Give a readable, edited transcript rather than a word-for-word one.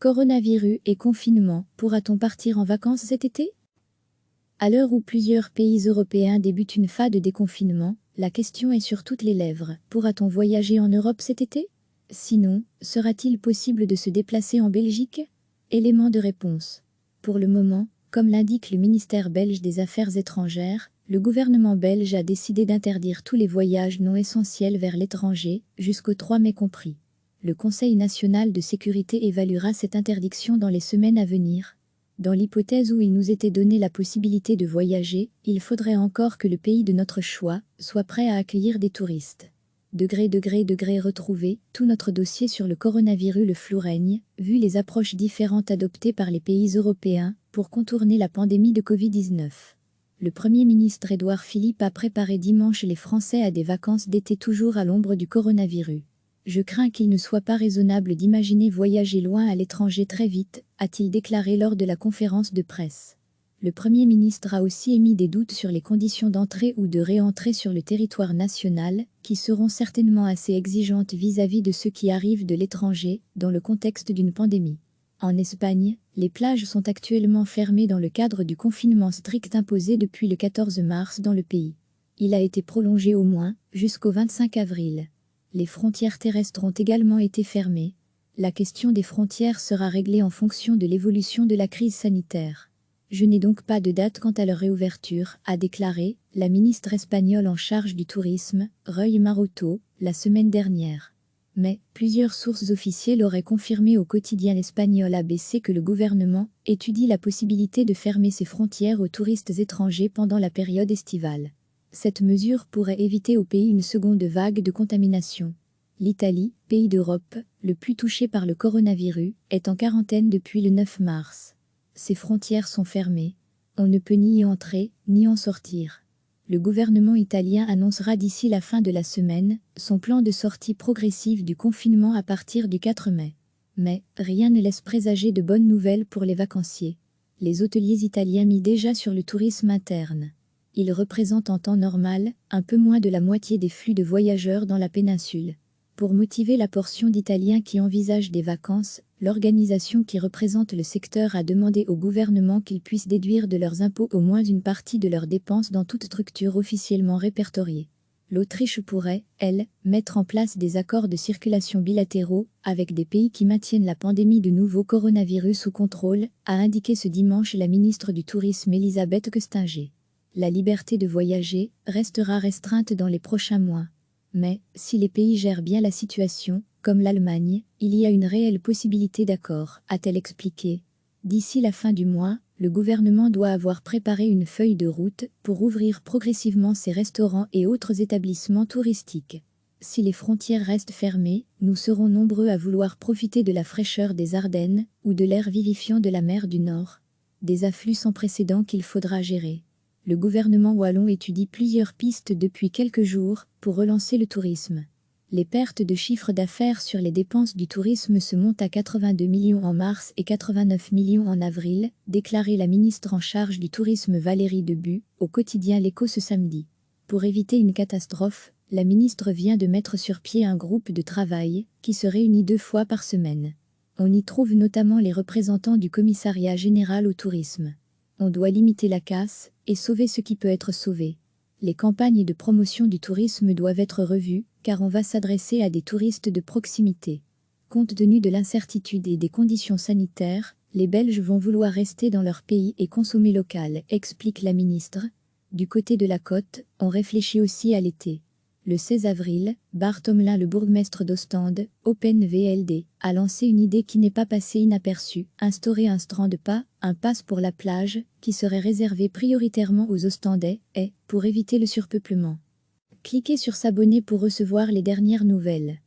Coronavirus et confinement, pourra-t-on partir en vacances cet été? À l'heure où plusieurs pays européens débutent une phase de déconfinement, la question est sur toutes les lèvres. Pourra-t-on voyager en Europe cet été? Sinon, sera-t-il possible de se déplacer en Belgique? Élément de réponse. Pour le moment, comme l'indique le ministère belge des Affaires étrangères, le gouvernement belge a décidé d'interdire tous les voyages non essentiels vers l'étranger, jusqu'au 3 mai compris. Le Conseil national de sécurité évaluera cette interdiction dans les semaines à venir. Dans l'hypothèse où il nous était donné la possibilité de voyager, il faudrait encore que le pays de notre choix soit prêt à accueillir des touristes. Degré retrouvé, tout notre dossier sur le coronavirus, le flou règne, vu les approches différentes adoptées par les pays européens pour contourner la pandémie de Covid-19. Le Premier ministre Édouard Philippe a préparé dimanche les Français à des vacances d'été toujours à l'ombre du coronavirus. Je crains qu'il ne soit pas raisonnable d'imaginer voyager loin à l'étranger très vite, a-t-il déclaré lors de la conférence de presse. Le Premier ministre a aussi émis des doutes sur les conditions d'entrée ou de réentrée sur le territoire national, qui seront certainement assez exigeantes vis-à-vis de ceux qui arrivent de l'étranger, dans le contexte d'une pandémie. En Espagne, les plages sont actuellement fermées dans le cadre du confinement strict imposé depuis le 14 mars dans le pays. Il a été prolongé au moins jusqu'au 25 avril. Les frontières terrestres ont également été fermées. La question des frontières sera réglée en fonction de l'évolution de la crise sanitaire. Je n'ai donc pas de date quant à leur réouverture, a déclaré la ministre espagnole en charge du tourisme, Ruy Maroto, la semaine dernière. Mais plusieurs sources officielles auraient confirmé au quotidien espagnol ABC que le gouvernement étudie la possibilité de fermer ses frontières aux touristes étrangers pendant la période estivale. Cette mesure pourrait éviter au pays une seconde vague de contamination. L'Italie, pays d'Europe, le plus touché par le coronavirus, est en quarantaine depuis le 9 mars. Ses frontières sont fermées. On ne peut ni y entrer, ni en sortir. Le gouvernement italien annoncera d'ici la fin de la semaine son plan de sortie progressive du confinement à partir du 4 mai. Mais rien ne laisse présager de bonnes nouvelles pour les vacanciers. Les hôteliers italiens misent déjà sur le tourisme interne. Il représente en temps normal un peu moins de la moitié des flux de voyageurs dans la péninsule. Pour motiver la portion d'Italiens qui envisagent des vacances, l'organisation qui représente le secteur a demandé au gouvernement qu'ils puissent déduire de leurs impôts au moins une partie de leurs dépenses dans toute structure officiellement répertoriée. L'Autriche pourrait, elle, mettre en place des accords de circulation bilatéraux avec des pays qui maintiennent la pandémie de nouveau coronavirus sous contrôle, a indiqué ce dimanche la ministre du Tourisme Elisabeth Kostinger. La liberté de voyager restera restreinte dans les prochains mois. Mais, si les pays gèrent bien la situation, comme l'Allemagne, il y a une réelle possibilité d'accord, a-t-elle expliqué. D'ici la fin du mois, le gouvernement doit avoir préparé une feuille de route pour ouvrir progressivement ses restaurants et autres établissements touristiques. Si les frontières restent fermées, nous serons nombreux à vouloir profiter de la fraîcheur des Ardennes ou de l'air vivifiant de la mer du Nord. Des afflux sans précédent qu'il faudra gérer. Le gouvernement wallon étudie plusieurs pistes depuis quelques jours pour relancer le tourisme. Les pertes de chiffre d'affaires sur les dépenses du tourisme se montent à 82 millions en mars et 89 millions en avril, déclarait la ministre en charge du tourisme Valérie Debu au quotidien L'Écho ce samedi. Pour éviter une catastrophe, la ministre vient de mettre sur pied un groupe de travail qui se réunit 2 fois par semaine. On y trouve notamment les représentants du commissariat général au tourisme. On doit limiter la casse et sauver ce qui peut être sauvé. Les campagnes de promotion du tourisme doivent être revues, car on va s'adresser à des touristes de proximité. Compte tenu de l'incertitude et des conditions sanitaires, les Belges vont vouloir rester dans leur pays et consommer local, explique la ministre. Du côté de la côte, on réfléchit aussi à l'été. Le 16 avril, Bart Omlin, le bourgmestre d'Ostende, Open VLD, a lancé une idée qui n'est pas passée inaperçue, instaurer un strandpas, un pass pour la plage, qui serait réservé prioritairement aux Ostendais, pour éviter le surpeuplement. Cliquez sur s'abonner pour recevoir les dernières nouvelles.